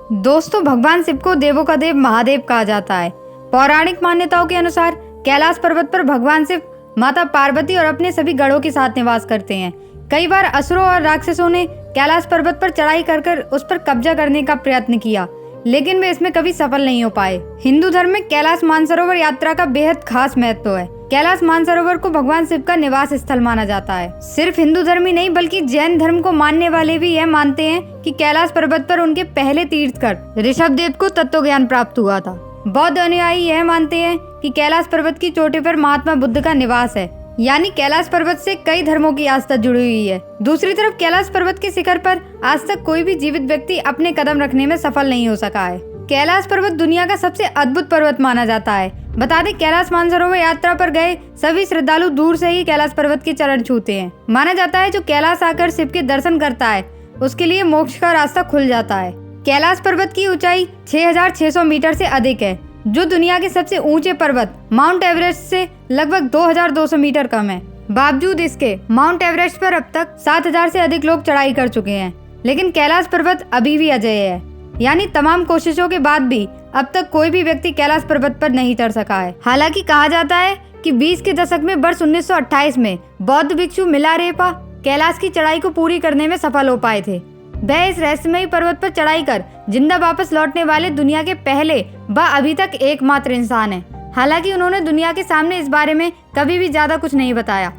दोस्तों, भगवान शिव को देवों का देव महादेव कहा जाता है। पौराणिक मान्यताओं के अनुसार कैलाश पर्वत पर भगवान शिव माता पार्वती और अपने सभी गणों के साथ निवास करते हैं। कई बार असुरों और राक्षसों ने कैलाश पर्वत पर चढ़ाई कर उस पर कब्जा करने का प्रयत्न किया, लेकिन वे इसमें कभी सफल नहीं हो पाए। हिंदू धर्म में कैलाश मानसरोवर यात्रा का बेहद खास महत्व है। कैलाश मानसरोवर को भगवान शिव का निवास स्थल माना जाता है। सिर्फ हिंदू धर्म ही नहीं बल्कि जैन धर्म को मानने वाले भी यह मानते हैं कि कैलाश पर्वत पर उनके पहले तीर्थकर ऋषभदेव को तत्व ज्ञान प्राप्त हुआ था। बौद्ध अनुयायी यह मानते हैं कि कैलाश पर्वत की चोटी पर महात्मा बुद्ध का निवास है, यानी कैलाश पर्वत से कई धर्मों की आस्था जुड़ी हुई है। दूसरी तरफ कैलाश पर्वत के शिखर पर आज तक कोई भी जीवित व्यक्ति अपने कदम रखने में सफल नहीं हो सका है। कैलाश पर्वत दुनिया का सबसे अद्भुत पर्वत माना जाता है। बता दें, कैलाश मानसरोवर यात्रा पर गए सभी श्रद्धालु दूर से ही कैलाश पर्वत के चरण छूते हैं। माना जाता है जो कैलाश आकर शिव के दर्शन करता है उसके लिए मोक्ष का रास्ता खुल जाता है। कैलाश पर्वत की ऊंचाई 6600 मीटर से अधिक है, जो दुनिया के सबसे ऊंचे पर्वत माउंट एवरेस्ट से लगभग 2200 मीटर कम है। बावजूद इसके माउंट एवरेस्ट पर अब तक 7000 से अधिक लोग चढ़ाई कर चुके हैं, लेकिन कैलाश पर्वत अभी भी अजेय है, यानी तमाम कोशिशों के बाद भी अब तक कोई भी व्यक्ति कैलाश पर्वत पर नहीं चढ़ सका है। हालांकि कहा जाता है कि 20 के दशक में वर्ष 1928 में बौद्ध भिक्षु मिलारेपा कैलाश की चढ़ाई को पूरी करने में सफल हो पाए थे। वह इस रहस्यमयी पर्वत पर चढ़ाई कर जिंदा वापस लौटने वाले दुनिया के पहले व अभी तक एकमात्र इंसान है। हालांकि उन्होंने दुनिया के सामने इस बारे में कभी भी ज्यादा कुछ नहीं बताया।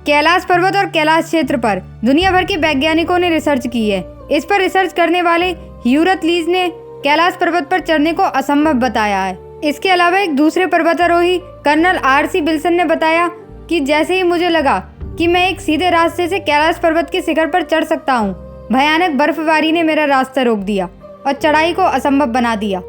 कैलाश पर्वत और कैलाश क्षेत्र पर दुनिया भर के वैज्ञानिकों ने रिसर्च की है। इस पर रिसर्च करने वाले ह्यूरत लीज ने कैलाश पर्वत पर चढ़ने को असंभव बताया है। इसके अलावा एक दूसरे पर्वतारोही कर्नल R.C. विल्सन ने बताया कि जैसे ही मुझे लगा कि मैं एक सीधे रास्ते से कैलाश पर्वत के शिखर पर चढ़ सकता हूँ, भयानक बर्फबारी ने मेरा रास्ता रोक दिया और चढ़ाई को असंभव बना दिया।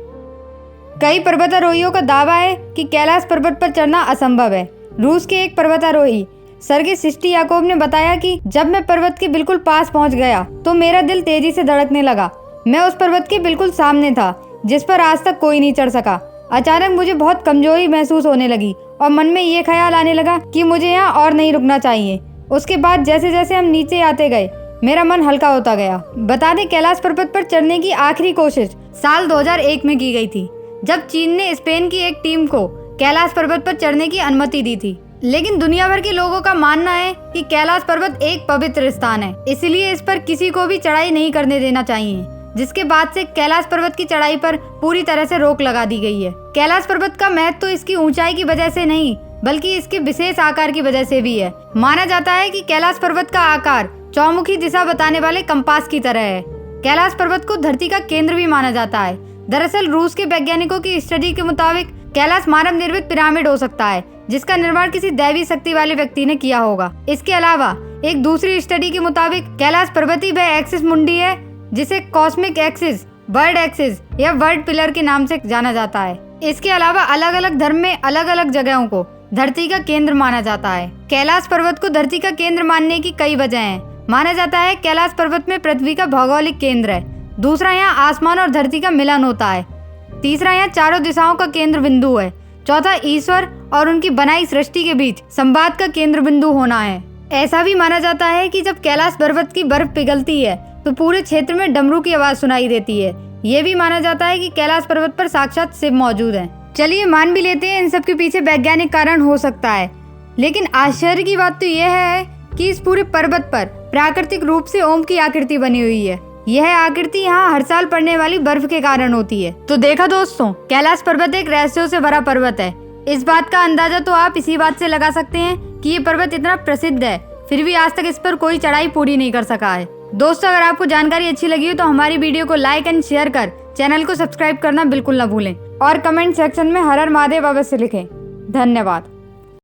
कई पर्वतारोहियों का दावा है कि कैलाश पर्वत पर चढ़ना असंभव है। रूस के एक पर्वतारोही सर्गे सिस्टियाकोव ने बताया कि जब मैं पर्वत के बिल्कुल पास पहुंच गया तो मेरा दिल तेजी से धड़कने लगा। मैं उस पर्वत के बिल्कुल सामने था जिस पर आज तक कोई नहीं चढ़ सका। अचानक मुझे बहुत कमजोरी महसूस होने लगी और मन में ये ख्याल आने लगा कि मुझे यहाँ और नहीं रुकना चाहिए। उसके बाद जैसे जैसे हम नीचे आते गए मेरा मन हल्का होता गया। बता दें, कैलाश पर्वत पर चढ़ने की आखिरी कोशिश साल 2001 में की गई थी, जब चीन ने स्पेन की एक टीम को कैलाश पर्वत पर चढ़ने की अनुमति दी थी। लेकिन दुनिया भर के लोगों का मानना है कि कैलाश पर्वत एक पवित्र स्थान है, इसलिए इस पर किसी को भी चढ़ाई नहीं करने देना चाहिए, जिसके बाद से कैलाश पर्वत की चढ़ाई पर पूरी तरह से रोक लगा दी गई है। कैलाश पर्वत का महत्व तो इसकी ऊंचाई की वजह से नहीं बल्कि इसके विशेष आकार की वजह से भी है। माना जाता है कि कैलाश पर्वत का आकार चौमुखी दिशा बताने वाले कंपास की तरह है। कैलाश पर्वत को धरती का केंद्र भी माना जाता है। दरअसल रूस के वैज्ञानिकों की स्टडी के मुताबिक कैलाश मानव निर्मित पिरामिड हो सकता है, जिसका निर्माण किसी दैवी शक्ति वाले व्यक्ति ने किया होगा। इसके अलावा एक दूसरी स्टडी के मुताबिक कैलाश पर्वत ही वह एक्सिस मुंडी है जिसे कॉस्मिक एक्सिस, वर्ल्ड एक्सिस या वर्ल्ड पिलर के नाम से जाना जाता है। इसके अलावा अलग अलग धर्म में अलग अलग जगहों को धरती का केंद्र माना जाता है। कैलाश पर्वत को धरती का केंद्र मानने की कई वजह हैं। माना जाता है कैलाश पर्वत में पृथ्वी का भौगोलिक केंद्र है। दूसरा, यहाँ आसमान और धरती का मिलन होता है। तीसरा, यहाँ चारों दिशाओं का केंद्र बिंदु है। चौथा, ईश्वर और उनकी बनाई सृष्टि के बीच संवाद का केंद्र बिंदु होना है। ऐसा भी माना जाता है कि जब कैलाश पर्वत की बर्फ पिघलती है तो पूरे क्षेत्र में डमरू की आवाज सुनाई देती है। ये भी माना जाता है कि कैलाश पर्वत पर साक्षात शिव मौजूद हैं। चलिए मान भी लेते हैं इन सब के पीछे वैज्ञानिक कारण हो सकता है, लेकिन आश्चर्य की बात तो यह है कि इस पूरे पर्वत पर प्राकृतिक रूप से ओम की आकृति बनी हुई है। यह आकृति यहाँ हर साल पड़ने वाली बर्फ के कारण होती है। तो देखा दोस्तों, कैलाश पर्वत एक रहस्यों से भरा पर्वत है। इस बात का अंदाजा तो आप इसी बात से लगा सकते हैं कि ये पर्वत इतना प्रसिद्ध है, फिर भी आज तक इस पर कोई चढ़ाई पूरी नहीं कर सका है। दोस्तों, अगर आपको जानकारी अच्छी लगी हो तो हमारी वीडियो को लाइक एंड शेयर कर चैनल को सब्सक्राइब करना बिल्कुल न भूलें और कमेंट सेक्शन में हर हर महादेव अवश्य लिखें। धन्यवाद।